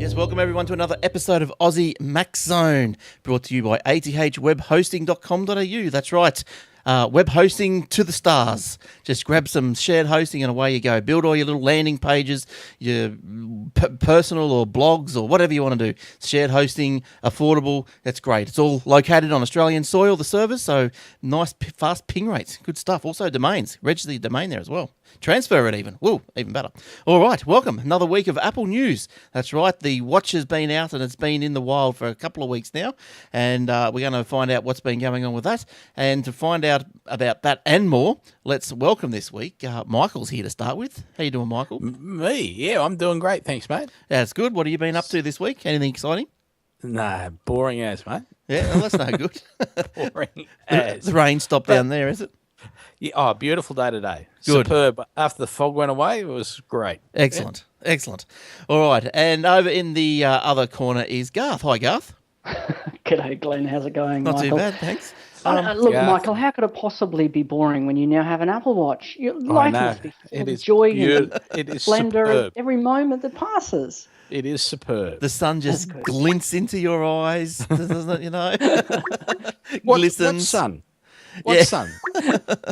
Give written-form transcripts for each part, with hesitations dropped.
Yes, welcome everyone to another episode of Aussie Max Zone, brought to you by athwebhosting.com.au. That's right, web hosting to the stars. Just grab some shared hosting and away you go. Build all your little landing pages, your personal or blogs or whatever you want to do. Shared hosting, affordable, that's great. It's all located on Australian soil, the servers, so nice fast ping rates. Good stuff. Also domains. Register the domain there as well. Transfer it even. Woo, even better. All right, welcome. Another week of Apple news. That's right, the watch has been out and it's been in the wild for a couple of weeks now. And we're going to find out what's been going on with that. And to find out about that and more, let's welcome this week. Michael's here to start with. How you doing, Michael? Me? Yeah, I'm doing great. Thanks, mate. That's good. What have you been up to this week? Anything exciting? Nah, boring as, mate. Yeah, well, that's no good. Boring as. The rain stopped down there, is it? Yeah, beautiful day today. Good. Superb. After the fog went away, it was great. Excellent. Yeah. Excellent. All right. And over in the other corner is Garth. Hi, Garth. G'day, Glenn. How's it going, Not Michael? too bad, thanks. Look, Michael, how could it possibly be boring when you now have an Apple Watch? Your life must be full of joy and it is splendor superb. every moment that passes. It is superb. The sun just glints into your eyes, doesn't it, you know? What Glistens. sun? What sun?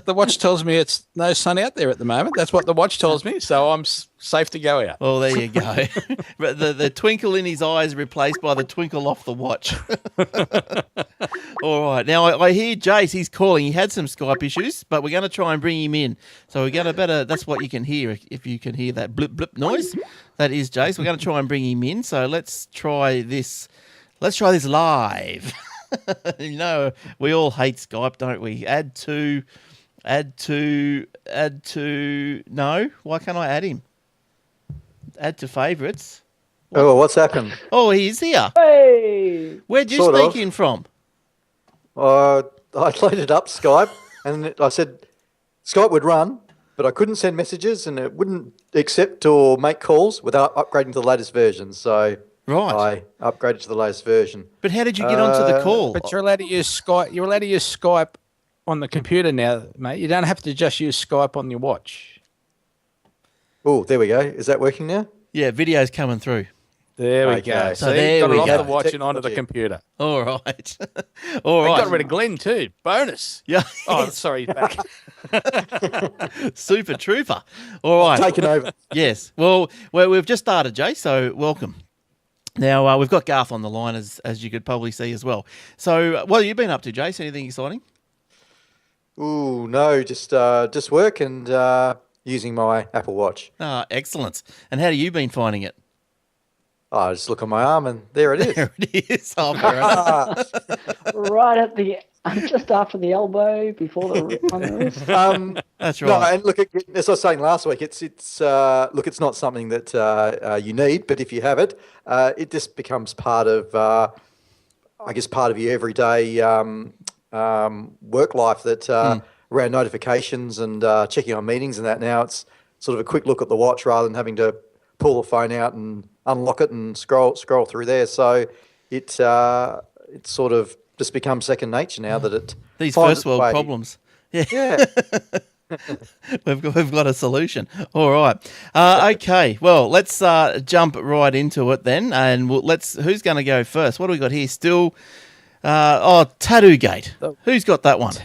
The watch tells me it's no sun out there at the moment. That's what the watch tells me, so I'm safe to go out. Well, there you go. But the twinkle in his eyes replaced by the twinkle off the watch. All right. Now, I hear Jace, he's calling. He had some Skype issues, but we're going to try and bring him in. So we're going to that's what you can hear, if you can hear that blip, blip noise. That is Jace. We're going to try and bring him in. So let's try this. Let's try this live. You know, we all hate Skype, don't we? Add to. No, why can't I add him? Add to favourites. Oh, what's happened? Oh, he's here. Hey! Where'd you Sort sneak of. in from? I loaded up Skype and I said Skype would run, but I couldn't send messages and it wouldn't accept or make calls without upgrading to the latest version. So Right. I upgraded to the latest version. But how did you get onto the call? But you're allowed to use Skype. You're allowed to use Skype on the computer now, mate. You don't have to just use Skype on your watch. Oh, there we go. Is that working now? Yeah, video's coming through. There we Okay. go. So So there you got we it off go. the watch and onto the Technology. computer. All right. All I right. got rid of Glenn too. Bonus. Yeah. Oh, sorry. He's back. Super trooper. All right. Taken over. Yes. Well, we've just started, Jay, so welcome. Now, we've got Garth on the line, as you could probably see as well. So, what have you been up to, Jace? Anything exciting? Ooh, no, just work and using my Apple Watch. Excellent. And how have you been finding it? I just look on my arm and there it is. There it is. Oh, fair enough. Right at the just after the elbow, before the on the wrist. That's No, right. and look, as I was saying last week, it's look, it's not something that you need, but if you have it, it just becomes part of, I guess, part of your everyday work life. That around notifications and checking on meetings and that. Now it's sort of a quick look at the watch rather than having to pull the phone out and unlock it and scroll through there. So it's sort of just become second nature now that it These finds first its world way. problems. Yeah. Yeah. We've got a solution. All right. Okay. Well, let's jump right into it then, and who's going to go first? What do we got here? Still, Tattoo Gate. Who's got that one?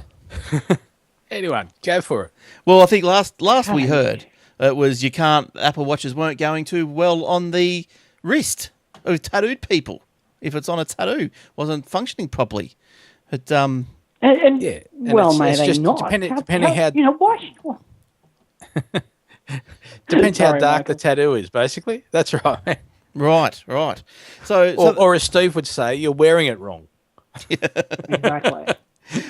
Anyone, go for it. Well, I think last we heard it was Apple Watches weren't going too well on the wrist of tattooed people. If it's on a tattoo, wasn't functioning properly. But And Yeah. And well, it's may they just not. depending how you know what? depends how Sorry, dark Michael. the tattoo is. Basically, that's right. right. So Or as Steve would say, you're wearing it wrong. Exactly.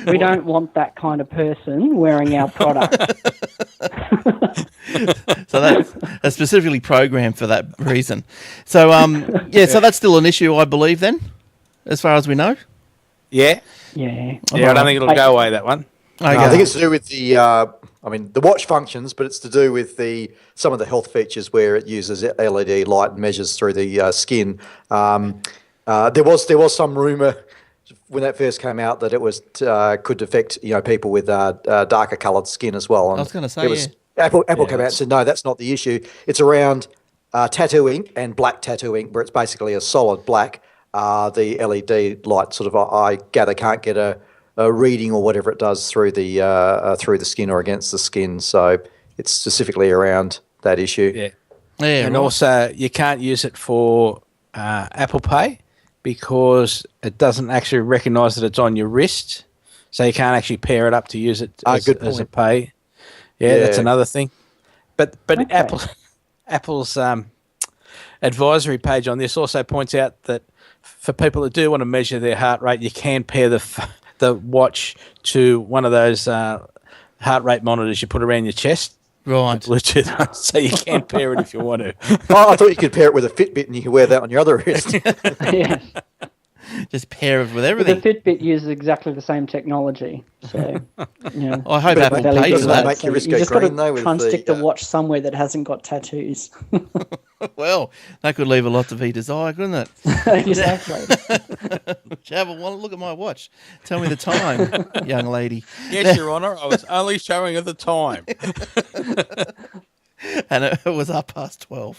We don't want that kind of person wearing our product. So that's specifically programmed for that reason. So so that's still an issue, I believe. Then, as far as we know. Yeah. Yeah. Yeah. I don't think it'll go away, that one. No, I think it's to do with the. The watch functions, but it's to do with some of the health features where it uses LED light and measures through the skin. There was some rumor when that first came out that it was could affect people with darker coloured skin as well. And I was gonna say, Apple came out and said no, that's not the issue. It's around tattoo ink and black tattoo ink, where it's basically a solid black. The LED light sort of, I gather, can't get a reading or whatever it does through the skin or against the skin. So it's specifically around that issue. Yeah. And also you can't use it for Apple Pay because it doesn't actually recognise that it's on your wrist. So you can't actually pair it up to use it as a pay. Yeah, that's another thing. But okay. Apple's advisory page on this also points out that for people that do want to measure their heart rate, you can pair the watch to one of those heart rate monitors you put around your chest. Right. Bluetooth, so you can pair it if you want to. Oh, I thought you could pair it with a Fitbit and you could wear that on your other wrist. Yes. Just pair it with everything. But the Fitbit uses exactly the same technology. So, yeah. I hope Apple pays for that. Make your wrist You just got to try and stick the watch somewhere that hasn't got tattoos. Well, that could leave a lot to be desired, couldn't it? Exactly. Have a look at my watch. Tell me the time, young lady. Yes, Your Honour. I was only showing her the time. And it was 12:30.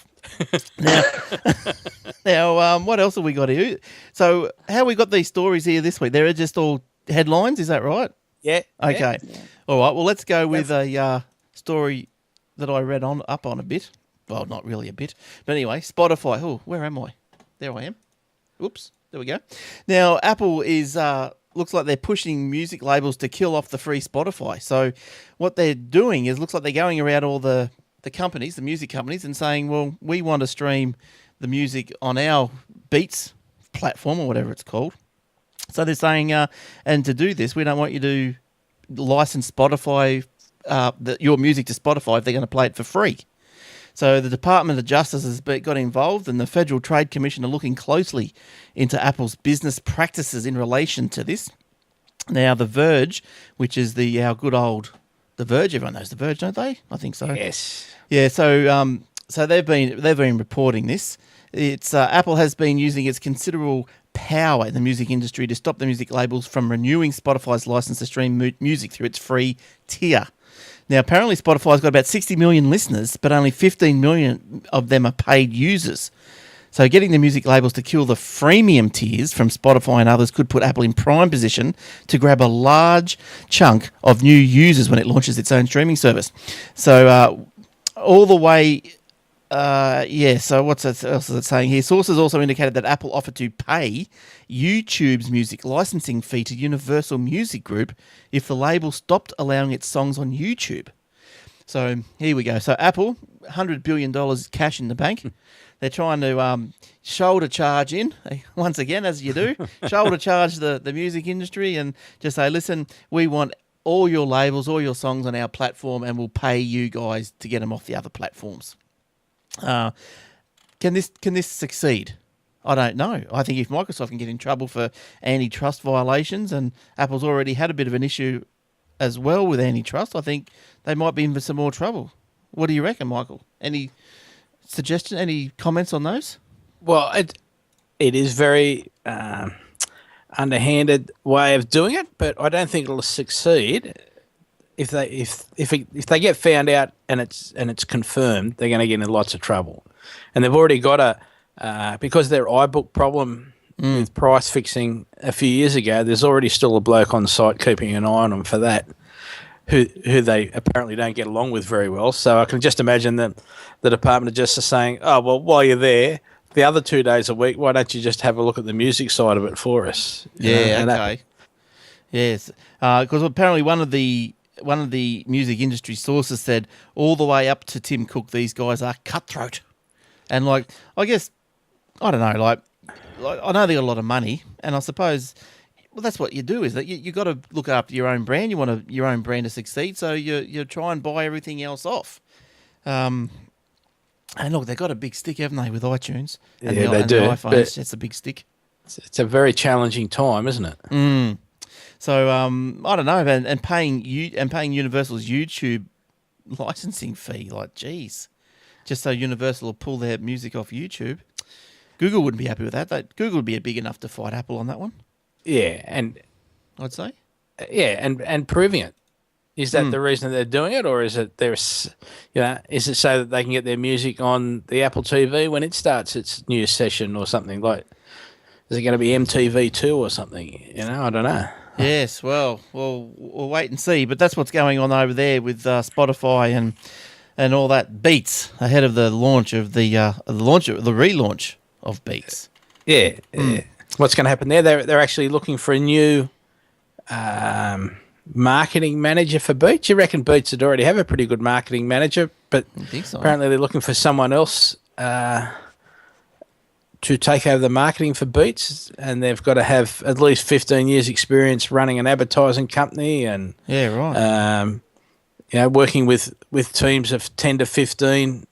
Now, what else have we got here? So, how we got these stories here this week? They're just all headlines, is that right? Yeah. Okay. Yeah. All right. Well, let's go with a story that I read up on a bit. Well, not really a bit, but anyway, Spotify. Oh, where am I? There I am. Oops. There we go. Now, Apple is looks like they're pushing music labels to kill off the free Spotify. So, what they're doing is looks like they're going around all the companies, the music companies, and saying, well, we want to stream the music on our Beats platform or whatever it's called. So they're saying, and to do this, we don't want you to license Spotify, your music to Spotify if they're going to play it for free. So the Department of Justice has got involved, and the Federal Trade Commission are looking closely into Apple's business practices in relation to this. Now, The Verge, which is our good old The Verge, everyone knows The Verge, don't they? I think so. Yes. Yeah. So they've been reporting this. It's Apple has been using its considerable power in the music industry to stop the music labels from renewing Spotify's license to stream music through its free tier. Now, apparently Spotify's got about 60 million listeners, but only 15 million of them are paid users. So getting the music labels to kill the freemium tiers from Spotify and others could put Apple in prime position to grab a large chunk of new users when it launches its own streaming service. So all the way... so what else is it saying here? Sources also indicated that Apple offered to pay YouTube's music licensing fee to Universal Music Group if the label stopped allowing its songs on YouTube. So here we go. So Apple, $100 billion cash in the bank. They're trying to shoulder charge in, once again, as you do, shoulder charge the music industry and just say, listen, we want all your labels, all your songs on our platform, and we'll pay you guys to get them off the other platforms. Can this succeed? I don't know. I think if Microsoft can get in trouble for antitrust violations, and Apple's already had a bit of an issue as well with antitrust, I think they might be in for some more trouble. What do you reckon, Michael? Any suggestion? Any comments on those? Well, it is very underhanded way of doing it, but I don't think it'll succeed. If they get found out and it's confirmed, they're going to get in lots of trouble. And they've already got because their iBook problem with price fixing a few years ago, there's already still a bloke on site keeping an eye on them for that, who they apparently don't get along with very well. So I can just imagine that the Department of Justice saying, oh, well, while you're there, the other 2 days a week, why don't you just have a look at the music side of it for us? Okay. Yes, because apparently one of the music industry sources said all the way up to Tim Cook, these guys are cutthroat. And I guess, I don't know, I know they got a lot of money, and I suppose, well, that's what you do, is that you got to look after your own brand. You want your own brand to succeed, so you try and buy everything else off. And look, they've got a big stick, haven't they, with iTunes? And they do. The iPhones, it's a big stick. It's a very challenging time, isn't it? So I don't know, and paying Universal's YouTube licensing fee, geez, just so Universal will pull their music off YouTube. Google wouldn't be happy with that. Google would be big enough to fight Apple on that one. Yeah, and I'd say. Yeah, and proving it. Is that the reason they're doing it, or is it is it so that they can get their music on the Apple TV when it starts its new session or something? Like, is it going to be MTV2 or something? I don't know. Yes, well, we'll wait and see. But that's what's going on over there with Spotify and all that Beats ahead of the launch of the relaunch of Beats. Yeah. What's going to happen there? They're actually looking for a new marketing manager for Beats. You reckon Beats would already have a pretty good marketing manager, but I think so. Apparently they're looking for someone else to take over the marketing for Beats, and they've got to have at least 15 years experience running an advertising company and working with teams of 10 to 15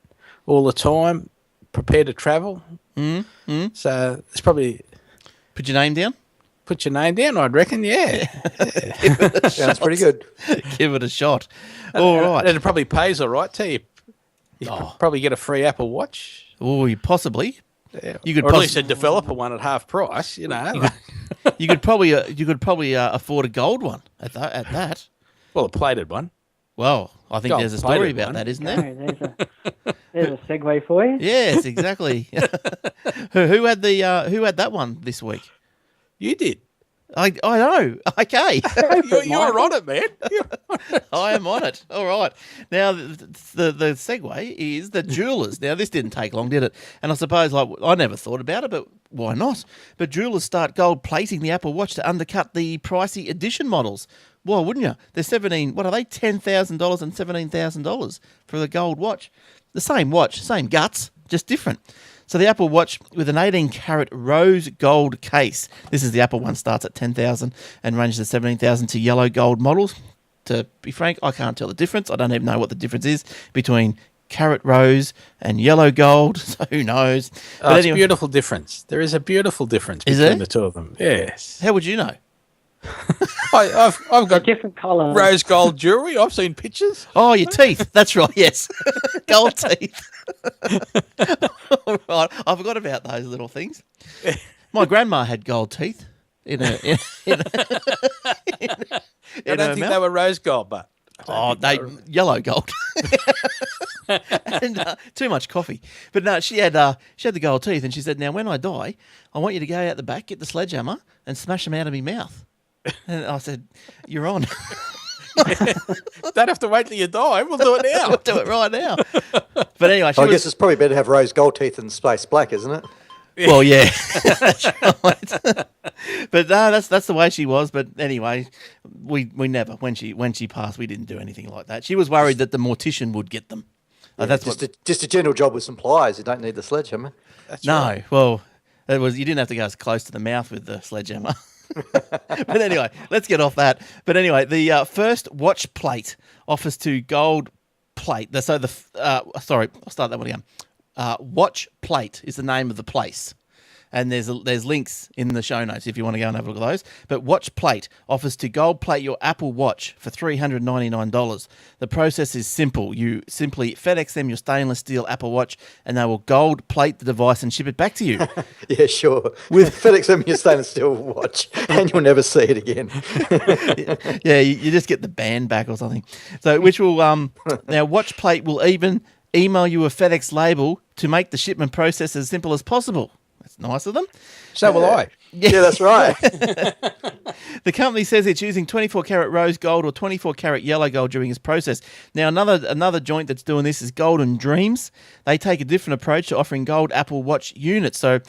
all the time, prepared to travel. So it's probably... Put your name down? Put your name down, I'd reckon, yeah. Sounds pretty good. Give it a shot. All right. And it probably pays all right, too. You probably get a free Apple Watch. Oh, possibly. Yeah. You could, or at least a developer one at half price, You could probably afford a gold one at that. Well, a plated one. Well, I think there's a story about that, isn't there? There's a segue for you. Yes, exactly. Who had that one this week? You did. I know. Okay. You're on it, man. I am on it. All right. Now, the segue is the jewelers. Now, this didn't take long, did it? And I suppose, I never thought about it, but why not? But jewelers start gold plating the Apple Watch to undercut the pricey edition models. Why wouldn't you? They're $10,000 and $17,000 for the gold watch. The same watch, same guts, just different. So the Apple Watch with an 18-karat rose gold case. This is the Apple one, starts at $10,000 and ranges to $17,000 to yellow gold models. To be frank, I can't tell the difference. I don't even know what the difference is between carrot rose and yellow gold. So who knows? But anyway, it's a beautiful difference. There is a beautiful difference between the two of them. Yes. How would you know? I've got different colour rose gold jewellery. I've seen pictures. Oh, your teeth. That's right. Yes, gold teeth. All right. I forgot about those little things. My grandma had gold teeth. I don't think they were rose gold, but yellow gold. And too much coffee. But no, she had the gold teeth, and she said, "Now, when I die, I want you to go out the back, get the sledgehammer, and smash them out of my mouth." And I said, "You're on." Don't have to wait till you die. We'll do it now. We'll do it right now. But anyway, I guess it's probably better to have rose gold teeth than space black, isn't it? Well, yeah, that's right. But no, that's the way she was. But anyway, we never when she passed, we didn't do anything like that. She was worried that the mortician would get them. Yeah, that's just a general job with some pliers. You don't need the sledgehammer. That's right. Well, you didn't have to go as close to the mouth with the sledgehammer. But anyway, let's get off that. But anyway, the first watch plate offers to gold plate. Sorry, I'll start that one again. Watch Plate is the name of the place. And there's links in the show notes if you want to go and have a look at those. But Watch Plate offers to gold plate your Apple Watch for $399. The process is simple. You simply FedEx them your stainless steel Apple Watch and they will gold plate the device and ship it back to you. Yeah, sure. With FedEx them your stainless steel watch and you'll never see it again. Yeah, you just get the band back or something. So which will now Watch Plate will even email you a FedEx label to make the shipment process as simple as possible. That's nice of them. So will I. Yeah, that's right. The company says it's using 24-karat rose gold or 24-karat yellow gold during this process. Now, another joint that's doing this is Golden Dreams. They take a different approach to offering gold Apple Watch units. So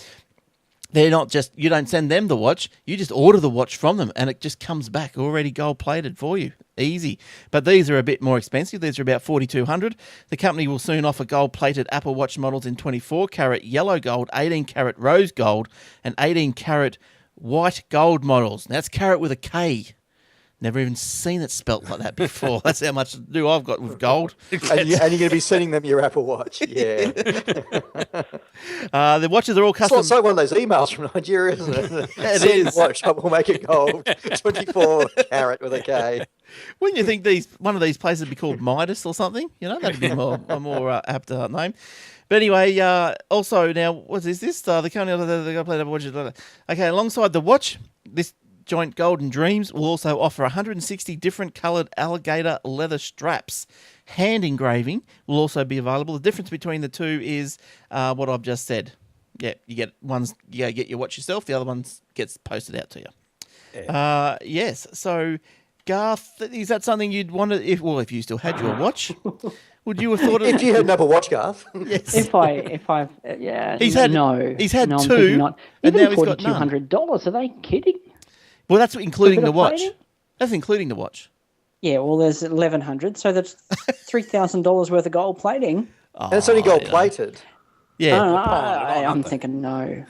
they're not just, you don't send them the watch, you just order the watch from them and it just comes back already gold plated for you. Easy. But these are a bit more expensive. These are about $4,200. The company will soon offer gold plated Apple Watch models in 24-karat yellow gold, 18-karat rose gold, and 18-karat white gold models. Now, that's carat with a K. Never even seen it spelt like that before. That's how much do I've got with gold. And you're going to be sending them your Apple Watch. Yeah. The watches are all custom. It's like one of those emails from Nigeria, isn't it? It is. Watch, we'll make it gold. 24-karat with a K. Wouldn't you think one of these places would be called Midas or something? You know, that'd be a more apt name. But anyway, also now, what is this? The company they're going to play the watch. Okay, alongside the watch, joint Golden Dreams will also offer 160 different coloured alligator leather straps. Hand engraving will also be available. The difference between the two is what I've just said. Yeah, you get ones, you get your watch yourself. The other ones gets posted out to you. Yeah. Yes. So, Garth, is that something you'd want to? If you still had your watch, would you have thought of? If you had an Apple Watch, Garth. Yes. If I've He's had two, not. And now he's got $4,200. Are they kidding? Well, that's including the watch. That's including the watch. Yeah, well, there's 1,100, so that's $3,000 worth of gold plating. And it's only gold plated. Yeah, I'm thinking no.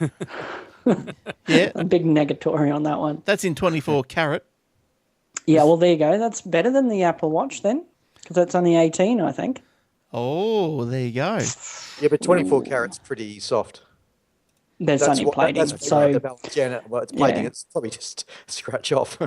Yeah, a big negatory on that one. That's in 24 carat. Yeah, well, there you go. That's better than the Apple Watch then, because that's only 18, I think. Oh, there you go. Yeah, but 24 carat's pretty soft. There's only plating. It's plating. Yeah. It's probably just scratch off.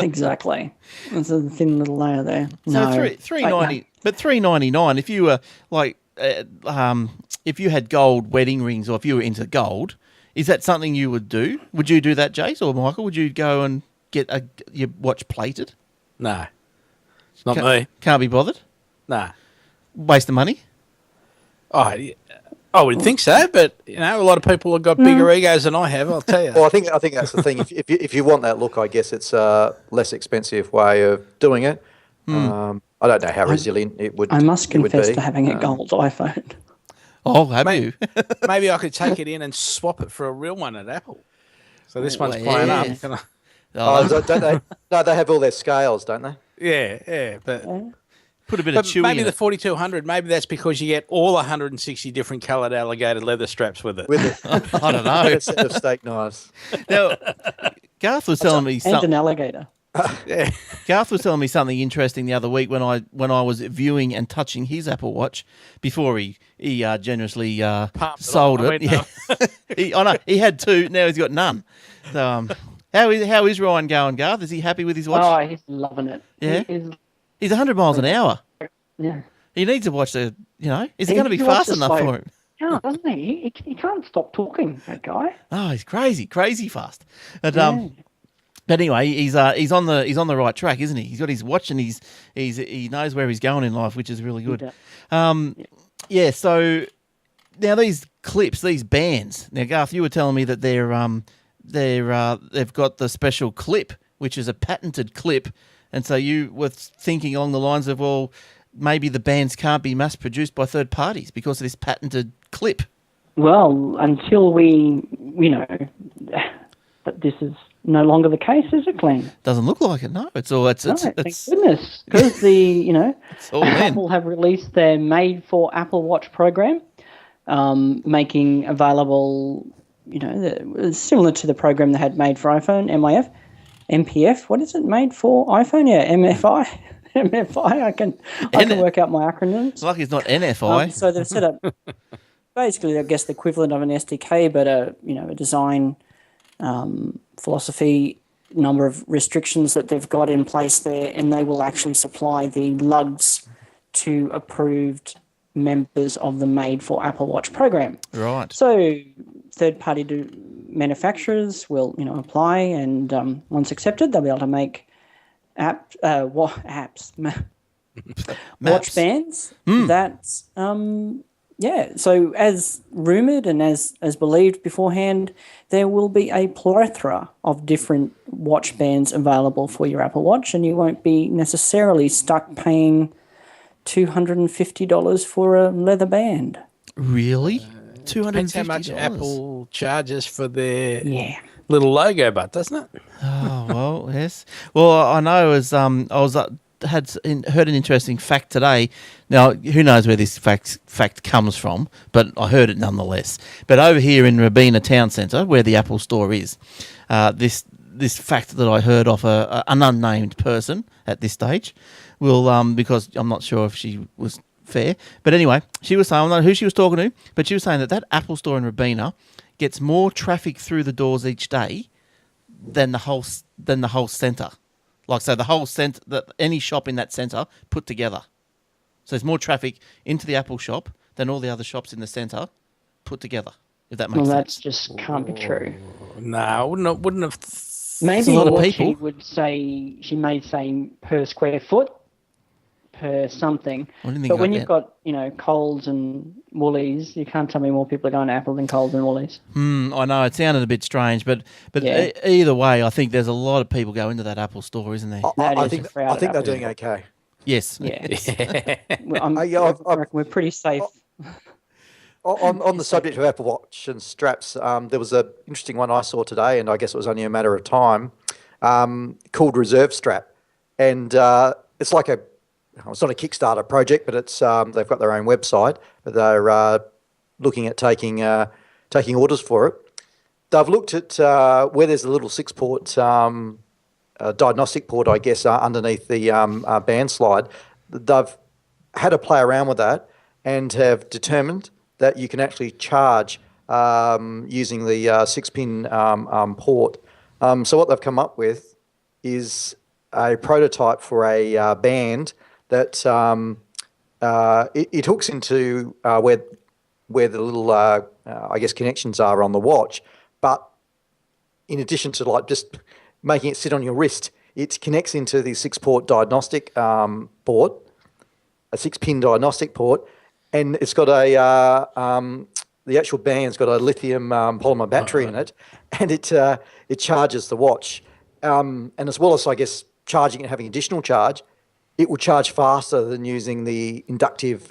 Exactly. It's a thin little layer there. So $390, but $399. If you were like, if you had gold wedding rings, or if you were into gold, is that something you would do? Would you do that, Jace or Michael? Would you go and get your watch plated? No, not me. Can't be bothered. No, waste of money. Oh, yeah. I would think so, but a lot of people have got bigger egos than I have. I'll tell you. Well, I think that's the thing. If you want that look, I guess it's a less expensive way of doing it. I don't know how resilient it would. I must confess to having a gold iPhone. Oh, have you? Maybe I could take it in and swap it for a real one at Apple. So this one's playing up. Don't they? No, they have all their scales, don't they? Yeah, but. Put a bit of chewy maybe in the it. 4200. Maybe that's because you get all 160 different coloured alligator leather straps with it. I don't know. A set of steak knives. Now, Garth was telling me something. And an alligator. Yeah. Garth was telling me something interesting the other week when I was viewing and touching his Apple Watch before he generously sold it. No. I know he had two. Now he's got none. So how is Ryan going, Garth? Is he happy with his watch? Oh, he's loving it. Yeah. He's 100 miles an hour. Yeah. He needs to watch is it going to be fast enough for him? Yeah, doesn't he? He can't stop talking, that guy. Oh, he's crazy fast. But anyway, he's on the right track, isn't he? He's got his watch and he knows where he's going in life, which is really good. Yeah. So now these clips, these bands. Now, Garth, you were telling me that they've got the special clip, which is a patented clip. And so you were thinking along the lines of, well, maybe the bands can't be mass-produced by third parties because of this patented clip. Well, until but this is no longer the case, is it, Glenn? Doesn't look like it, no. It's all. Thank goodness, because Apple have released their Made for Apple Watch program, making available, similar to the program they had made for iPhone, MPF, what is it, made for iPhone? Yeah, MFI. MFI, I can work out my acronyms. It's like it's not NFI. So they've set up basically, I guess, the equivalent of an SDK, but a design philosophy, number of restrictions that they've got in place there, and they will actually supply the lugs to approved members of the Made for Apple Watch program. Right. So third-party manufacturers will, apply, and once accepted, they'll be able to make watch bands. That's So as rumoured and as believed beforehand, there will be a plethora of different watch bands available for your Apple Watch, and you won't be necessarily stuck paying $250 for a leather band. Really? $250. Depends how much Apple charges for their little logo, but doesn't it? Oh well, yes. Well, I know as heard an interesting fact today. Now, who knows where this fact comes from, but I heard it nonetheless. But over here in Robina Town Centre, where the Apple store is, this fact that I heard off an unnamed person at this stage will because I'm not sure if she was fair. But anyway, she was saying, I don't know who she was talking to, but she was saying that Apple store in Robina gets more traffic through the doors each day than the whole centre. Like, so the whole centre, any shop in that centre put together. So there's more traffic into the Apple shop than all the other shops in the centre put together, if that makes sense. Well, that just can't be true. No, I wouldn't have Maybe a lot of what people. she may say per square foot, per something. But when you've got, Coles and Woolies, you can't tell me more people are going to Apple than Coles and Woolies. I know, it sounded a bit strange, but either way, I think there's a lot of people go into that Apple store, isn't there? I think they're doing okay. Yes. Yeah. I reckon we're pretty safe. On the subject of Apple Watch and straps, there was an interesting one I saw today, and I guess it was only a matter of time, called Reserve Strap. And it's like it's not a Kickstarter project, but it's they've got their own website, but they're looking at taking orders for it. They've looked at where there's a little 6-port diagnostic port, I guess, underneath the band slide. They've had a play around with that and have determined that you can actually charge using the 6-pin port. So what they've come up with is a prototype for a band that it hooks into where the little I guess connections are on the watch, but in addition to just making it sit on your wrist, it connects into the 6-port diagnostic port, a 6-pin diagnostic port, and it's got the actual band's got a lithium polymer battery in it, and it charges the watch, and as well as, I guess, charging and having additional charge, it will charge faster than using the inductive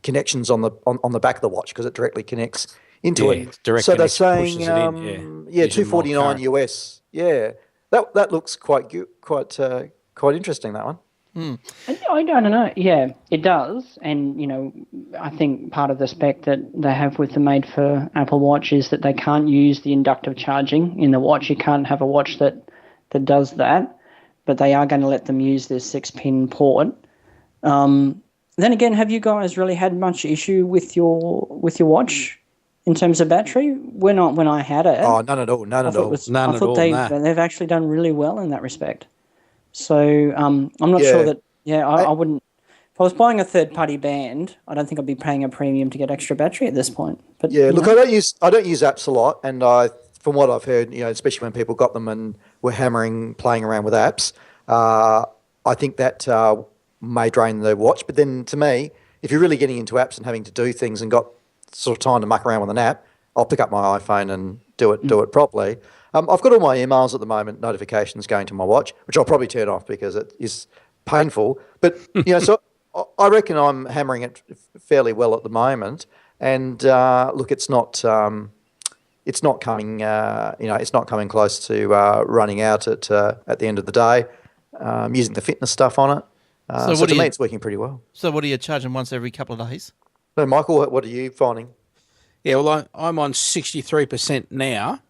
connections on the back of the watch, because it directly connects into it. So they're saying, $249 US. Yeah, that looks quite interesting, that one. I don't know. Yeah, it does. And, I think part of the spec that they have with the made for Apple Watch is that they can't use the inductive charging in the watch. You can't have a watch that does that, but they are going to let them use this 6-pin port. Then again, have you guys really had much issue with your watch in terms of battery? When I had it. Oh, none at all. I thought they've actually done really well in that respect. So I'm not sure that. Yeah, I wouldn't. If I was buying a third-party band, I don't think I'd be paying a premium to get extra battery at this point. But I don't use apps a lot, and from what I've heard, especially when people got them and were playing around with apps, I think that may drain the watch. But then, to me, if you're really getting into apps and having to do things and got sort of time to muck around with an app, I'll pick up my iPhone and do it properly. I've got all my emails at the moment, notifications going to my watch, which I'll probably turn off because it is painful. But so I reckon I'm hammering it fairly well at the moment. And look, it's not coming. It's not coming close to running out at the end of the day. Using the fitness stuff on it. So to me, it's working pretty well. So what are you charging once every couple of days? So Michael, what are you finding? Yeah, well, I'm on 63% now.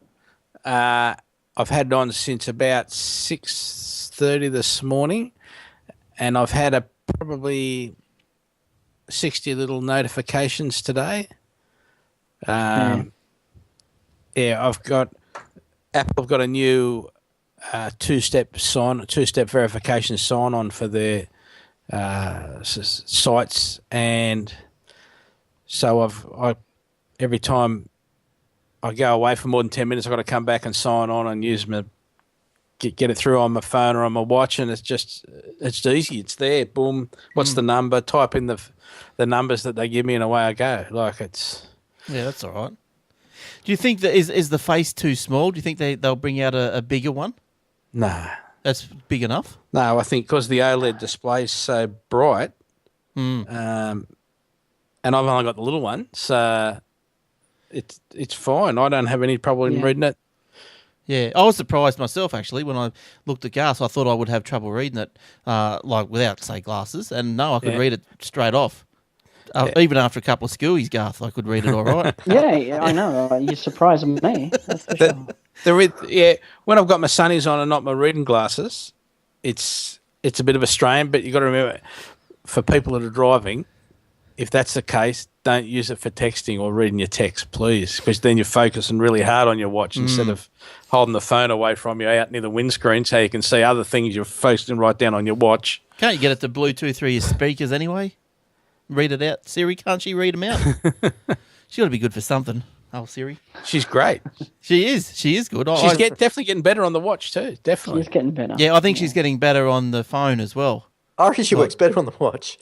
I've had it on since about 6:30 this morning, and I've had probably 60 little notifications today. I've got a new two-step verification sign-on for their sites, and so every time I go away for more than 10 minutes, I've got to come back and sign on and use get it through on my phone or on my watch, and it's easy. It's there. Boom. What's the number? Type in the numbers that they give me, and away I go. Yeah, that's all right. Do you think that is the face too small? Do you think they'll bring out a bigger one? Nah. That's big enough? No, I think because the OLED display is so bright, and I've only got the little one, so it's fine. I don't have any problem in reading it. Yeah, I was surprised myself, actually, when I looked at Garth. I thought I would have trouble reading it, without, say, glasses. And no, I could read it straight off. Even after a couple of schoolies, Garth, I could read it all right. Yeah, I know. You surprised me. That's for sure. When I've got my sunnies on and not my reading glasses, it's a bit of a strain. But you've got to remember, for people that are driving, if that's the case, don't use it for texting or reading your text, please, because then you're focusing really hard on your watch instead of holding the phone away from you out near the windscreen so you can see other things you're focusing right down on your watch. Can't you get it to Bluetooth through your speakers anyway? Read it out. Siri, can't she read them out? She ought to be good for something. Oh, Siri. She's great. She is. She is good. She's definitely getting better on the watch too. Definitely. She's getting better. Yeah, I think she's getting better on the phone as well. I reckon she works better on the watch.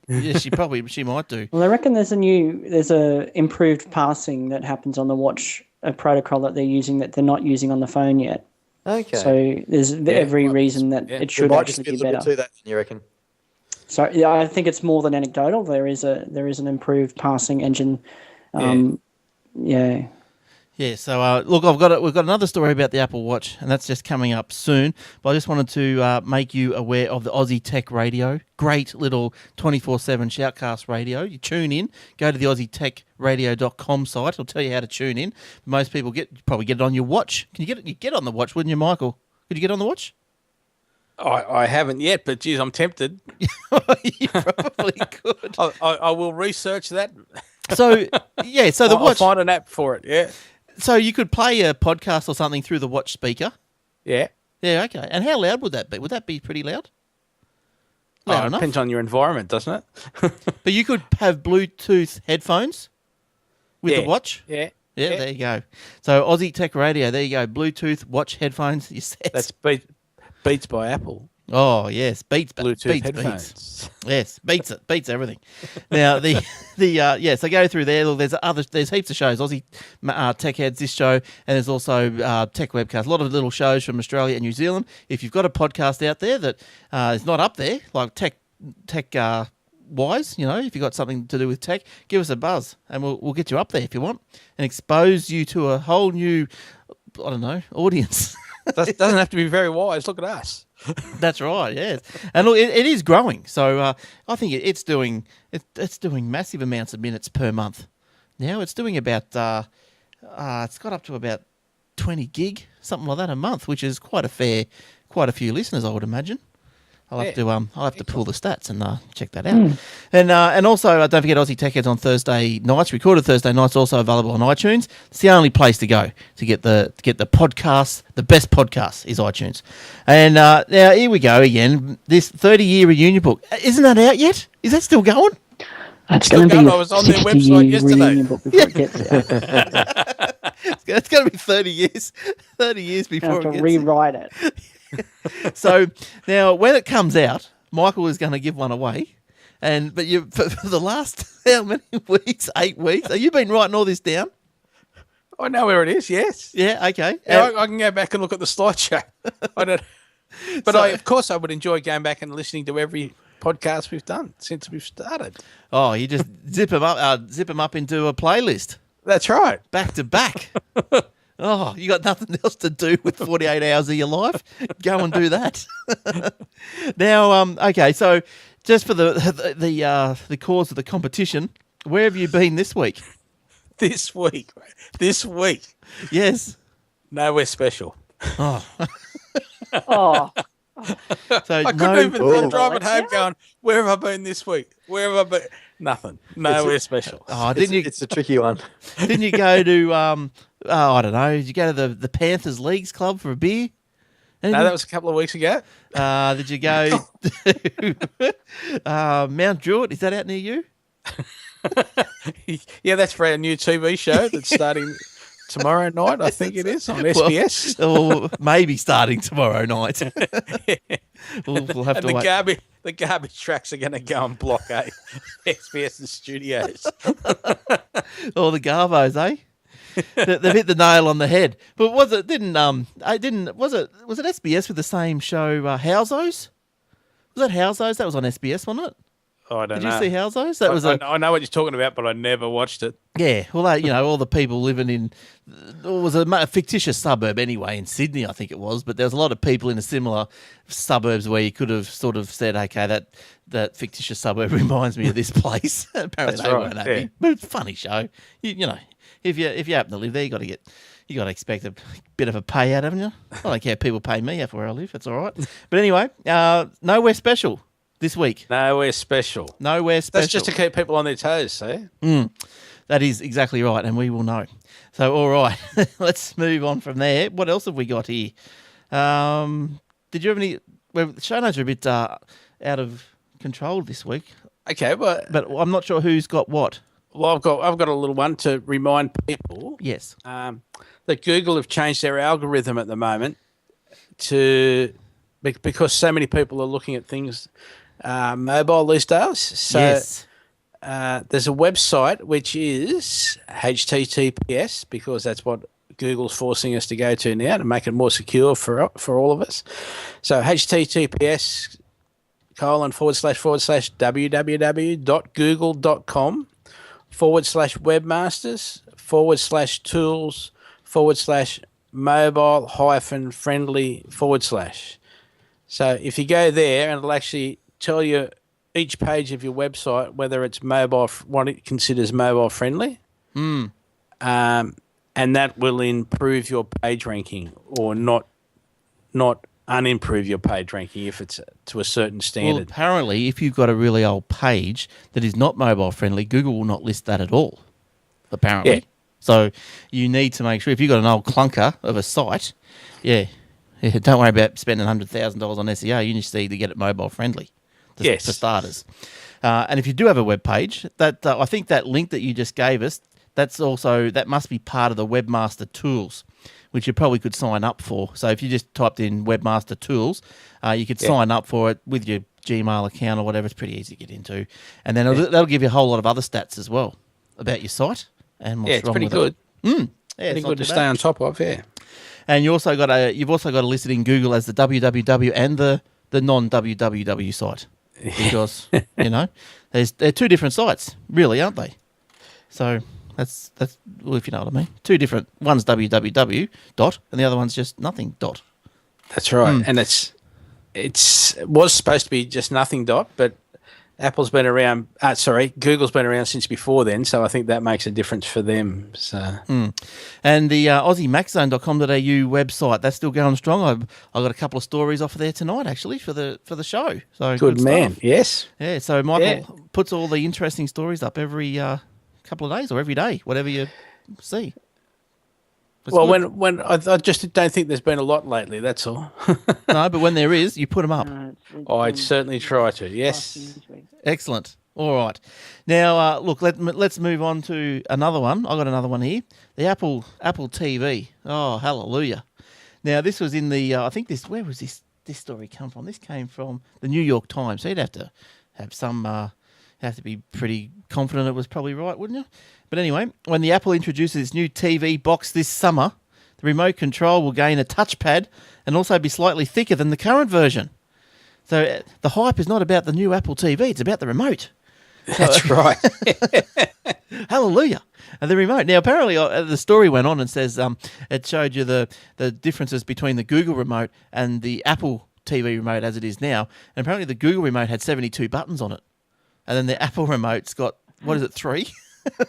Yeah, she might do. Well, I reckon there's a improved passing that happens on the watch, a protocol that they're using that they're not using on the phone yet. Okay. So there's every reason that it should might just actually be be a little better. bit to that, you reckon? So yeah, I think it's more than anecdotal. There is an improved passing engine. Yeah. Yeah, so look, we've got another story about the Apple Watch, and that's just coming up soon. But I just wanted to make you aware of the Aussie Tech Radio. Great little 24/7 shoutcast radio. You tune in, go to the AussieTechRadio.com site. It'll tell you how to tune in. Most people probably get it on your watch. Can you get it? You get it on the watch, wouldn't you, Michael? Could you get it on the watch? I haven't yet, but geez, I'm tempted. You probably could. I will research that. So yeah, so the I'll watch. find an app for it. Yeah. So you could play a podcast or something through the watch speaker. Yeah. Yeah, okay. And how loud would that be? Would that be pretty loud? Loud enough. Depends on your environment, doesn't it? But you could have Bluetooth headphones with the watch. Yeah. Yeah, there you go. So Aussie Tech Radio, there you go. Bluetooth watch headphones. You said. That's Beats by Apple. Oh yes, beats Bluetooth beats, headphones. Beats. Yes, beats everything. Now so go through there. Look, there's heaps of shows. Aussie Tech Heads, this show, and there's also Tech Webcast. A lot of little shows from Australia and New Zealand. If you've got a podcast out there that is not up there, like tech wise, you know, if you've got something to do with tech, give us a buzz, and we'll get you up there if you want, and expose you to a whole new, I don't know, audience. Doesn't have to be very wise. Look at us. That's right, yes. And look, it is growing. So I think it's doing massive amounts of minutes per month. Now it's doing about it's got up to about 20 gig, something like that a month, which is quite a few listeners, I would imagine. I'll have to pull the stats and check that out. And also don't forget Aussie Tech Heads on Thursday nights, recorded Thursday nights, also available on iTunes. It's the only place to go to get the podcast. The best podcast is iTunes. And now here we go again. This 30-year reunion book, isn't that out yet? Is that still going? It's going to be I was on their website yesterday. book before it gets out. It's going to be 30 years. 30 years before I it have gets to rewrite it. So now, when it comes out, Michael is going to give one away. But you for the last how many weeks? 8 weeks? Have you been writing all this down? I know where it is. Yes. Yeah. Okay. Yeah, I can go back and look at the slideshow. I don't. But of course, I would enjoy going back and listening to every podcast we've done since we've started. Oh, you just zip them up into a playlist. That's right. Back to back. Oh, you got nothing else to do with 48 hours of your life? Go and do that. Now, okay, so just for the cause of the competition, where have you been this week? This week. Yes. Nowhere special. Oh, Oh, so I couldn't even drive it home going, where have I been this week? Where have I been? Nothing. Nowhere special. Oh, It's a tricky one. Didn't you go to I don't know? Did you go to the Panthers Leagues Club for a beer? Anything? No, that was a couple of weeks ago. Did you go to Mount Druitt? Is that out near you? Yeah, that's for our new TV show that's starting tomorrow night, I think it is, on SBS. Or maybe starting tomorrow night. We'll have And to wait. the garbage trucks are going to go and block SBS's studios. Or the Garvos, eh? They've hit the nail on the head. But was it SBS with the same show, Housos? Was that Housos? That was on SBS, wasn't it? Oh, I don't Did know. you see Housos? That was I know what you're talking about, but I never watched it. Yeah, well, all the people living in, it was a fictitious suburb anyway, in Sydney, I think it was, but there was a lot of people in a similar suburbs where you could have sort of said, okay, that fictitious suburb reminds me of this place. Apparently That's they right, weren't happy. yeah. But it's a funny show. You know, if you happen to live there, you got to expect a bit of a payout, haven't you? I don't care if people pay me out for where I live, it's all right. But anyway, nowhere special this week. Nowhere special. Nowhere special. That's just to keep people on their toes, see? That is exactly right, and we will know. So, all right, let's move on from there. What else have we got here? Did you have any? Well, the show notes are a bit out of control this week, Okay, but but I'm not sure who's got what. Well, I've got a little one to remind people. Yes. That Google have changed their algorithm at the moment because so many people are looking at things mobile these days. So Yes. there's a website which is HTTPS, because that's what Google's forcing us to go to now to make it more secure for all of us. So HTTPS www.google.com/webmasters/tools/mobile-friendly/. So if you go there, and it'll actually tell you each page of your website whether it's mobile, what it considers mobile friendly. And that will improve your page ranking, or not unimprove your page ranking if it's to a certain Well, standard. apparently, if you've got a really old page that is not mobile friendly, Google will not list that at all. Apparently. Yeah. So you need to make sure, if you've got an old clunker of a site, don't worry about spending $100,000 on SEO. You just need to get it mobile friendly. Yes. For starters. And if you do have a web page, that I think that link that you just gave us, that must be part of the Webmaster Tools, which you probably could sign up for. So if you just typed in Webmaster Tools, you could sign up for it with your Gmail account or whatever. It's pretty easy to get into. And then that'll give you a whole lot of other stats as well about your site and what's It's wrong pretty with good. it. Pretty it's not good to too stay bad. on top of, yeah. And you've also got it listed in Google as the www and the non-www site, because they're two different sites, really, aren't they? So that's well, if you know what I mean. Two different. One's www dot, and the other one's just nothing dot. That's right. And it was supposed to be just nothing dot, but Google's been around since before then, so I think that makes a difference for them. So, And the AussieMacZone.com.au website, that's still going strong. I got a couple of stories off of there tonight, actually, for the show. So good man. stuff. Yes. Yeah. So Michael puts all the interesting stories up every couple of days or every day, whatever you see. That's Well, good. when I just don't think there's been a lot lately. That's all. No, but when there is, you put them up. I'd certainly try to. Yes. Excellent. All right. Now, look, let's move on to another one. I got another one here. The Apple TV. Oh, hallelujah. Now, this was in the, where was this story come from? This came from the New York Times. So you'd have to have have to be pretty confident it was probably right, wouldn't you? But anyway, when the Apple introduces its new TV box this summer, the remote control will gain a touchpad and also be slightly thicker than the current version. So the hype is not about the new Apple TV, it's about the remote. That's right. Hallelujah. And the remote. Now, apparently, the story went on and says it showed you the differences between the Google remote and the Apple TV remote as it is now. And apparently the Google remote had 72 buttons on it. And then the Apple remote's got, 3?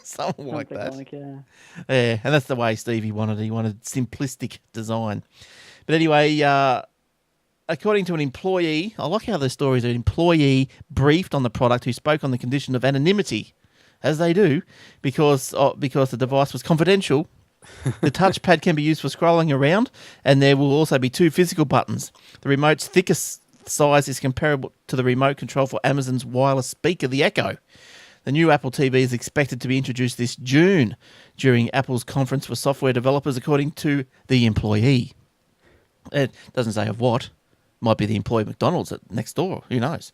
Something like that. Yeah, and that's the way Stevie wanted. He wanted simplistic design. But anyway, according to an employee, I like how the stories are an employee briefed on the product who spoke on the condition of anonymity, as they do, because the device was confidential. The touchpad can be used for scrolling around, and there will also be 2 physical buttons. The remote's thickest size is comparable to the remote control for Amazon's wireless speaker, the Echo. The new Apple TV is expected to be introduced this June during Apple's conference for software developers, according to the employee. It doesn't say of what. Might be the employee of McDonald's next door. Who knows?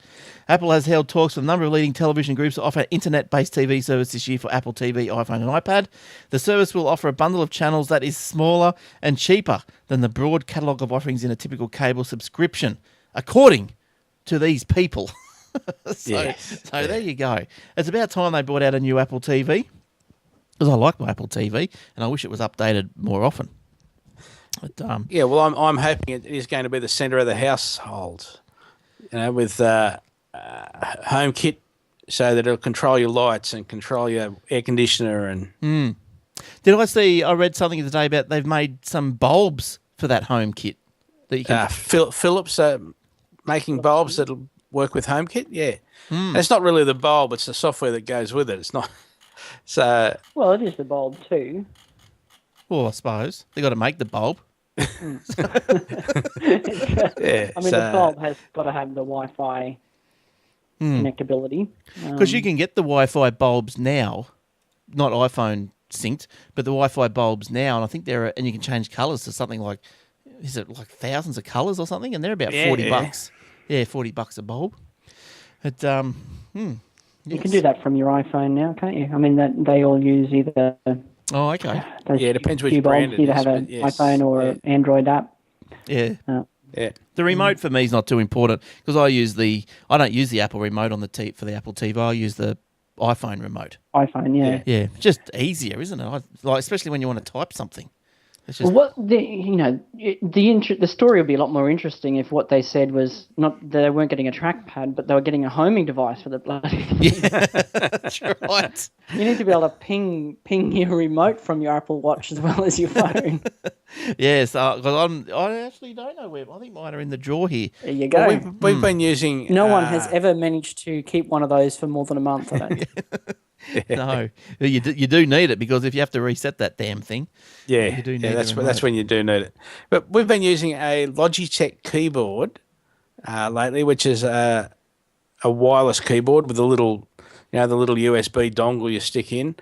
Apple has held talks with a number of leading television groups to offer internet-based TV service this year for Apple TV, iPhone and iPad. The service will offer a bundle of channels that is smaller and cheaper than the broad catalogue of offerings in a typical cable subscription, according to these people. So there you go. It's about time they brought out a new Apple TV, because I like my Apple TV and I wish it was updated more often. But, well, I'm hoping it is going to be the centre of the household, with HomeKit, so that it'll control your lights and control your air conditioner. And I read something today about they've made some bulbs for that HomeKit that you can. Philips are making bulbs that'll work with HomeKit. Yeah, and it's not really the bulb; it's the software that goes with it. It's not. So well, it is the bulb too. Well, I suppose they got to make the bulb. I mean, the bulb has got to have the Wi-Fi connectability. Because you can get the Wi-Fi bulbs now not iPhone synced, but the Wi-Fi bulbs now, and I think and you can change colours to something like, is it like thousands of colours or something? And they're about $40. Yeah, $40 a bulb. But you can do that from your iPhone now, can't you? I mean, they all use either. Oh, okay. It depends which brand it either is, have an yes. iPhone or an Android app. Yeah. Yeah. The remote for me is not too important because I don't use the Apple remote on for the Apple TV. I use the iPhone remote. iPhone, yeah. Yeah, just easier, isn't it? Especially when you want to type something. It's just the story would be a lot more interesting if what they said was not they weren't getting a trackpad, but they were getting a homing device for the bloody thing. Yeah, that's right. You need to be able to ping your remote from your Apple Watch as well as your phone. Yes, because I actually don't know where. I think mine are in the drawer here. There you go. Well, we've been using. No one has ever managed to keep one of those for more than a month. I don't. No, you do need it because if you have to reset that damn thing, you do need that's when you do need it. But we've been using a Logitech keyboard lately, which is a wireless keyboard with the little USB dongle you stick in.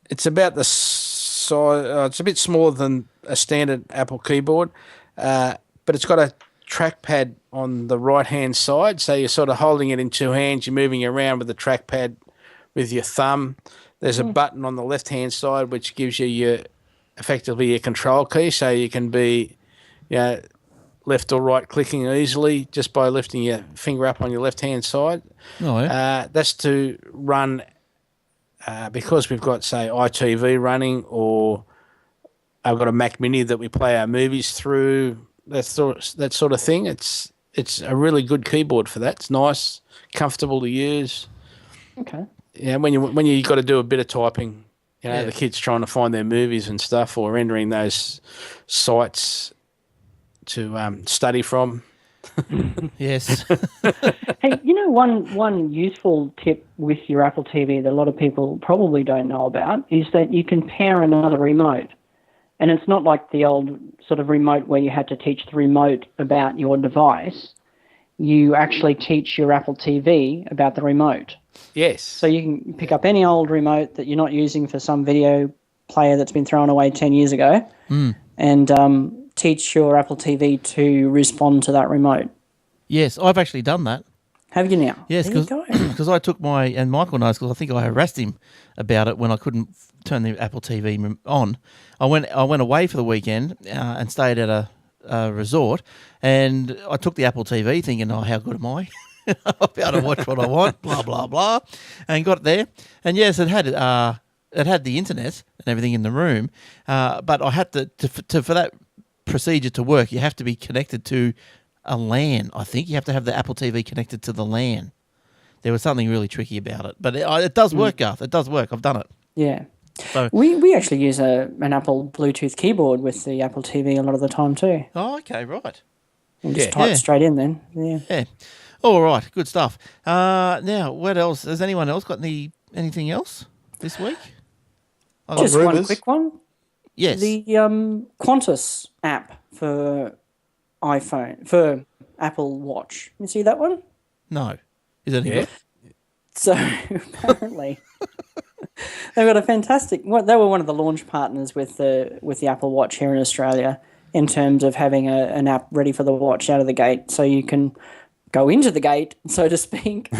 It's about the size. It's a bit smaller than a standard Apple keyboard, but it's got a trackpad on the right-hand side, so you're sort of holding it in two hands. You're moving around with the trackpad with your thumb. There's a button on the left-hand side which gives you effectively your control key, so you can be, left or right clicking easily just by lifting your finger up on your left-hand side. Oh, yeah. That's to run because we've got, say, iTV running, or I've got a Mac Mini that we play our movies through. That sort of thing. It's a really good keyboard for that. It's nice, comfortable to use. Okay. Yeah, when you got to do a bit of typing, the kids trying to find their movies and stuff, or entering those sites to study from. Yes. Hey, one useful tip with your Apple TV that a lot of people probably don't know about is that you can pair another remote. And it's not like the old sort of remote where you had to teach the remote about your device. You actually teach your Apple TV about the remote. Yes. So you can pick up any old remote that you're not using for some video player that's been thrown away 10 years ago and teach your Apple TV to respond to that remote. Yes, I've actually done that. Have you now? Yes, because I took and Michael knows because I think I harassed him about it when I couldn't turn the Apple TV on. I went away for the weekend and stayed at a resort, and I took the Apple TV thinking, oh, how good am I? I'll be able to watch what I want, blah, blah, blah, and got there. And yes, it had the internet and everything in the room, but I had to for that procedure to work, you have to be connected to a LAN. I think you have to have the Apple TV connected to the LAN. There was something really tricky about it, but it does work, Garth. It does work. I've done it. Yeah. So we actually use an Apple Bluetooth keyboard with the Apple TV a lot of the time too. Oh, okay, right. And just type straight in then. Yeah. Yeah. All right, good stuff. Now, what else? Has anyone else got anything else this week? Just one quick one. Yes. The Qantas app for iPhone, for Apple Watch. You see that one? No. Is that good? So apparently they've got a fantastic. They were one of the launch partners with the Apple Watch here in Australia in terms of having an app ready for the watch out of the gate, so you can go into the gate, so to speak.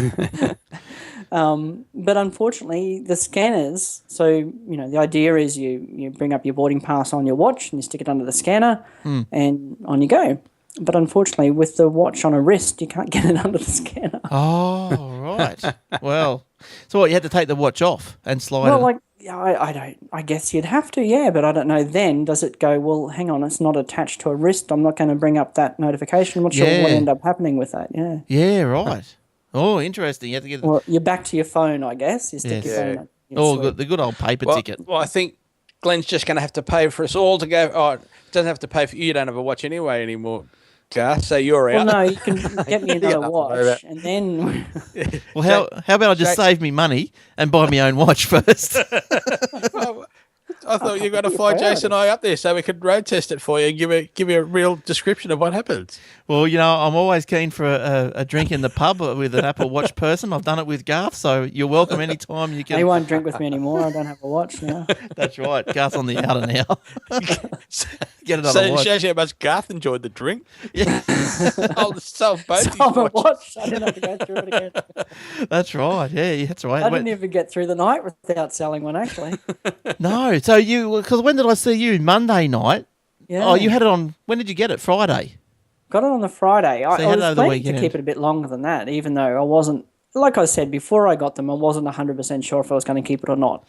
But unfortunately, the scanners. So the idea is you bring up your boarding pass on your watch and you stick it under the scanner, and on you go. But unfortunately, with the watch on a wrist, you can't get it under the scanner. Oh, right. Well, so what, you had to take the watch off and slide it? Well, I guess you'd have to, yeah, but I don't know then. Does it go, well, hang on, it's not attached to a wrist. I'm not going to bring up that notification. I'm not sure what ended up happening with that, yeah. Yeah, right. Oh, interesting. You have to get Well, you're back to your phone, I guess. You stick your phone up. The good old paper ticket. Well, I think Glenn's just going to have to pay for us all to go. Oh, it doesn't have to pay for you. You don't have a watch anyway anymore. So you're out. Well, no, you can get me another watch, and then. Well, how about I just save me money and buy my own watch first? Well, I thought you were going to fly Jason and I up there so we could road test it for you and give you a real description of what happens. Well, I'm always keen for a drink in the pub with an Apple Watch person. I've done it with Garth, so you're welcome anytime you can. He won't drink with me anymore. I don't have a watch now. That's right. Garth's on the outer now. Get it on So a it watch. shows you how much Garth enjoyed the drink. Yeah. Sold both his I'm a watches. watch. I didn't have to go through it again. That's right. Yeah, that's right. I didn't even get through the night without selling one, actually. No. So because when did I see you? Monday night? Yeah. Oh, you had it on, when did you get it? Friday? Got it on the Friday. you I had it over was the planning to weekend. keep it a bit longer than that, even though I wasn't, like I said, before I got them, I wasn't 100% sure if I was going to keep it or not.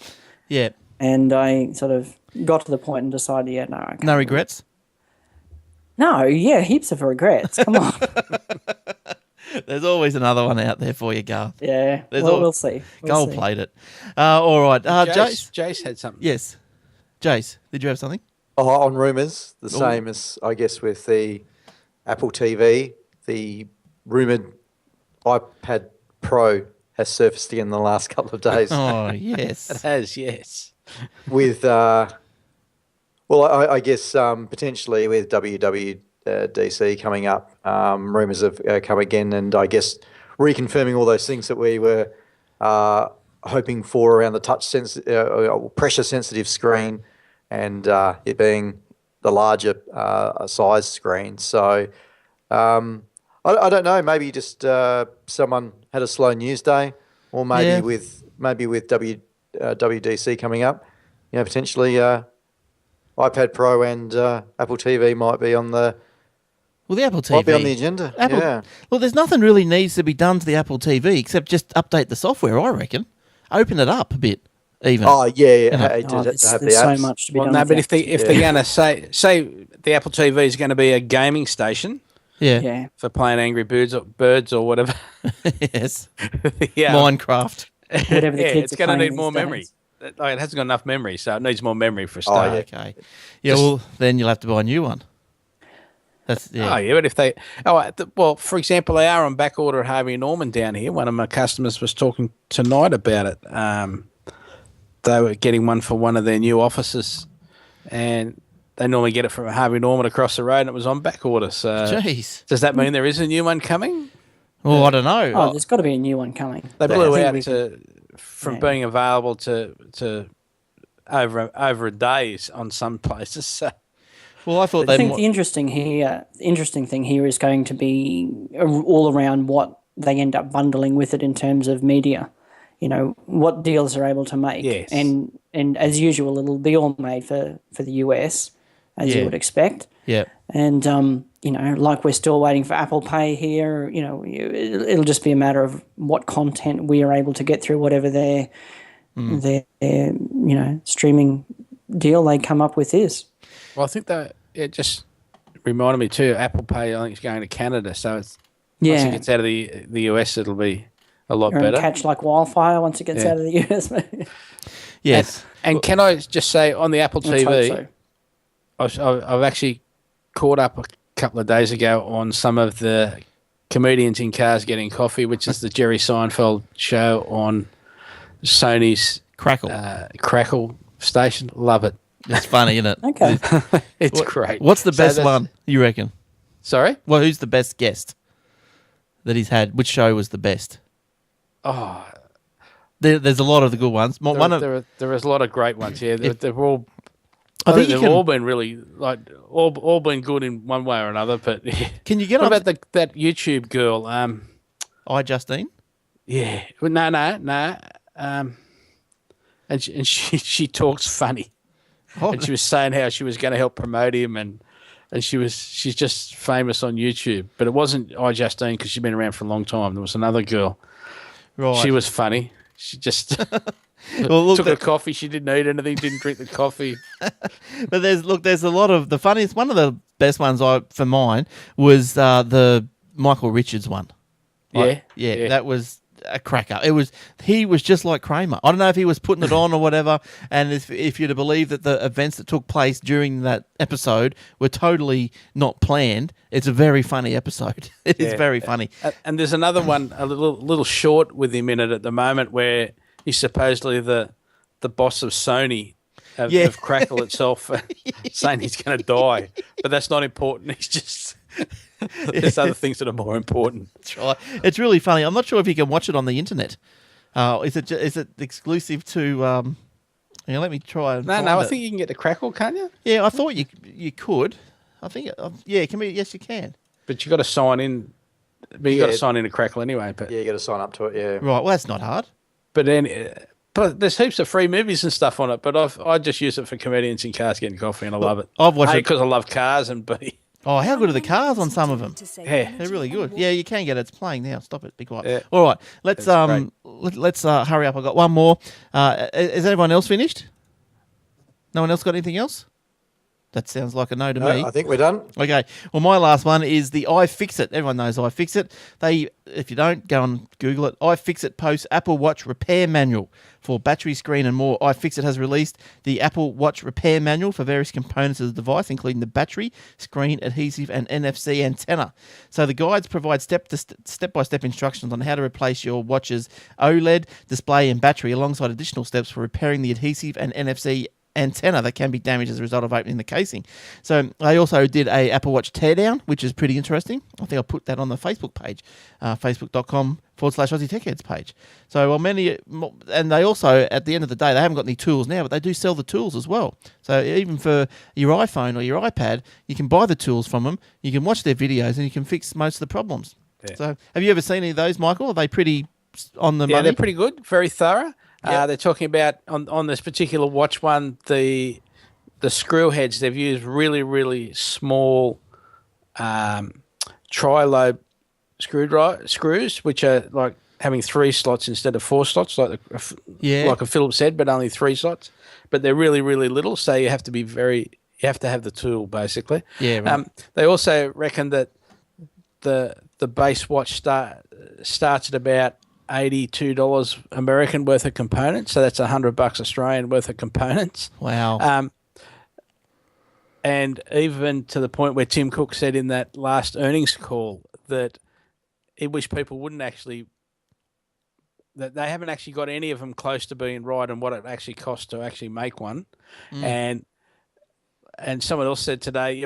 Yeah. And I sort of got to the point and decided, yeah, no, I can't. No regrets? No, yeah, heaps of regrets. Come on. There's always another one out there for you, Garth. Yeah, There's well, all- we'll see. Gold played it. All right. Jace? Jace had something. Yes. Jace, did you have something? Oh, on rumours, the same as I guess with the Apple TV, the rumoured iPad Pro has surfaced again in the last couple of days. Oh, yes. Has, yes. With, I guess potentially with WWDC coming up, rumours have come again, and I guess reconfirming all those things that we were hoping for around the pressure sensitive screen, and it being the larger size screen. So I don't know. Maybe just someone had a slow news day, or maybe Yeah. with WWDC coming up, potentially iPad Pro and Apple TV might be on the Well, the Apple TV. might be on the agenda. Apple, Yeah. Well, there's nothing really needs to be done to the Apple TV except just update the software, I reckon. Open it up a bit, even. Oh yeah. There's to have the so apps. much to be Well, done. no, with but that. if they're going to say the Apple TV is going to be a gaming station yeah. Yeah. for playing Angry Birds or whatever, Yes. yeah, Minecraft. Whatever the yeah, kids it's are going to playing need more these days. memory. Like, it hasn't got enough memory, so it needs more memory for a Oh, start. yeah. Okay. Yeah, well, then you'll have to buy a new one. That's, yeah. Oh, yeah, but if they... well, for example, they are on back order at Harvey Norman down here. One of my customers was talking tonight about it. They were getting one for one of their new offices, and they normally get it from Harvey Norman across the road, and it was on back order. So Jeez. does that mean there is a new one coming? Well, I don't know. Oh, there's got to be a new one coming. They I blew think out we- from yeah. being available to over a day on some places. So Well, I thought I they think might. the interesting thing here is going to be all around what they end up bundling with it in terms of media. What deals they're able to make. Yes. And as usual, it'll be all made for the US, as Yeah. you would expect. Yeah. And like we're still waiting for Apple Pay here. It'll just be a matter of what content we are able to get through whatever their streaming deal they come up with is. well, I think that it just reminded me too. Apple Pay, I think, is going to Canada, so it's once it Yeah, gets out of the US, it'll be a lot or better. catch like wildfire once it gets Yeah. out of the US. Yes. And can I just say on the Apple Let's hope TV, so. I've actually caught up a couple of days ago on some of the comedians in cars getting coffee, which is the Jerry Seinfeld show on Sony's Crackle. Crackle station. Love it. It's funny, isn't it? Okay. It's great. What's the So best that's- one, you reckon? Sorry? Well, who's the best guest that he's had? Which show was the best? Oh, There's a lot of the good ones. there is a lot of great ones. Yeah, they've all. I I think think you they've can- all been really all been good in one way or another. But Can you get what on? about that YouTube girl? Justine? Yeah, no. And she talks funny. Oh, And she was saying how she was going to help promote him, and she's just famous on YouTube. But it wasn't Justine because she'd been around for a long time. There was another girl. right. She was funny. She just Well, look, took a coffee. She didn't eat anything. Didn't drink the coffee. but there's a lot of the funniest. One of the best ones for mine was the Michael Richards one. Yeah. That was a cracker. He was just like Kramer. I don't know if he was putting it on or whatever, and if you're to believe that the events that took place during that episode were totally not planned, it's a very funny episode. It is very funny. And there's another one, a little short with him in it at the moment, where he's supposedly the boss of Sony, of Crackle itself saying he's going to die. But that's not important. He's just there's other things that are more important. That's right. It's really funny. I'm not sure if you can watch it on the internet. Is it exclusive to? Let me try. And find I it. think you can get the Crackle, can't you? Yeah, I thought you could. I think it can be. Yes, you can. But you got to sign in. But you got to sign in to Crackle anyway. But Yeah, you got to sign up to it. Yeah. Right. Well, that's not hard. But then, but there's heaps of free movies and stuff on it. But I just use it for comedians in cars getting coffee, and I love it. I've watched it because I love cars, and B. Oh, how good are the cars on some of them? Yeah. They're really good. Yeah, you can get it. It's playing now. Stop it. Be quiet. Yeah. All right. Let's That's let's hurry up. I've got one more. Is everyone else finished? No one else got anything else? That sounds like a no to me. I think we're done. Okay. Well, my last one is the iFixit. Everyone knows iFixit. If you don't, go and Google it. iFixit posts Apple Watch repair manual for battery, screen, and more. iFixit has released the Apple Watch repair manual for various components of the device, including the battery, screen, adhesive, and NFC antenna. So the guides provide step-by-step instructions on how to replace your watch's OLED display and battery, alongside additional steps for repairing the adhesive and NFC antenna that can be damaged as a result of opening the casing. So they also did a Apple Watch teardown, which is pretty interesting. I think I'll put that on the Facebook page, facebook.com/Aussie Tech Heads page. So and they also, at the end of the day, they haven't got any tools now, but they do sell the tools as well. So even for your iPhone or your iPad, you can buy the tools from them, you can watch their videos, and you can fix most of the problems. Yeah. So have you ever seen any of those, Michael? Are they pretty on the money? Yeah, they're pretty good, very thorough. Yep. They're talking about on this particular watch one, the screw heads. They've used really, really small tri-lobe screws, which are like having 3 slots instead of 4 slots, like a Phillips head, but only 3 slots. But they're really, really little, so you have to be you have to have the tool basically. Yeah. Right. They also reckon that the base watch starts at about $82 American worth of components, so that's $100 Australian worth of components. Wow. And even to the point where Tim Cook said in that last earnings call that he wished people wouldn't actually, that they haven't actually got any of them close to being right on what it actually costs to actually make one. And someone else said today,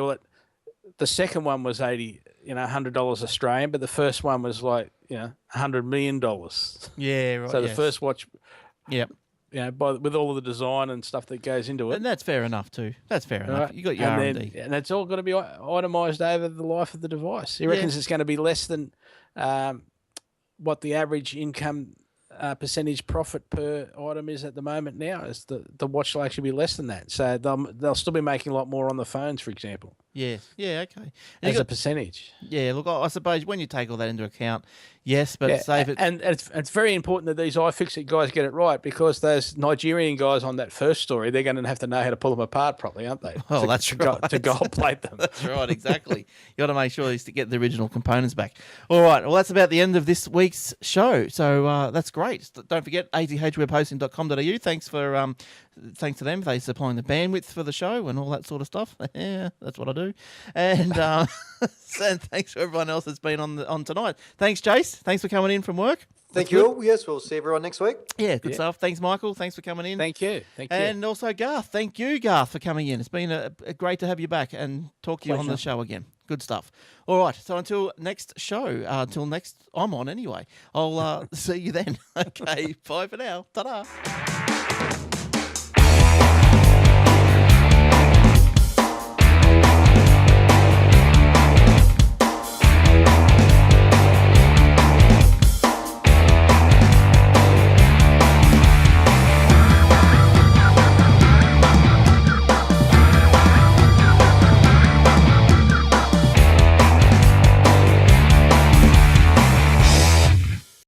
the second one was $100 Australian, but the first one was like, $100 million. Yeah, right. So the first watch, yeah, with all of the design and stuff that goes into it, and that's fair enough too. That's fair enough. You got your R&D, and it's all got to be itemised over the life of the device. He reckons it's going to be less than what the average income percentage profit per item is at the moment. Now, is the watch will actually be less than that. So they'll still be making a lot more on the phones, for example. Yeah, okay. As a percentage. Yeah, look, I suppose when you take all that into account, yes, but save it. And it's very important that these iFixit guys get it right, because those Nigerian guys on that first story, they're going to have to know how to pull them apart properly, aren't they? Oh, that's right. To gold plate them. That's right, exactly. You got to make sure to get the original components back. All right, well, that's about the end of this week's show. So that's great. Don't forget, athwebhosting.com.au. Thanks to them, they're supplying the bandwidth for the show and all that sort of stuff. Yeah, that's what I do. And and thanks to everyone else that's been on tonight. Thanks, Jace. Thanks for coming in from work. Thank you all. Yes, we'll see everyone next week. Yeah, good stuff. Thanks, Michael. Thanks for coming in. Thank you. And also, Garth. Thank you, Garth, for coming in. It's been great to have you back and talk to you on the show again. Good stuff. All right. So until next show, I'm on anyway. I'll see you then. Okay. Bye for now. Ta-da.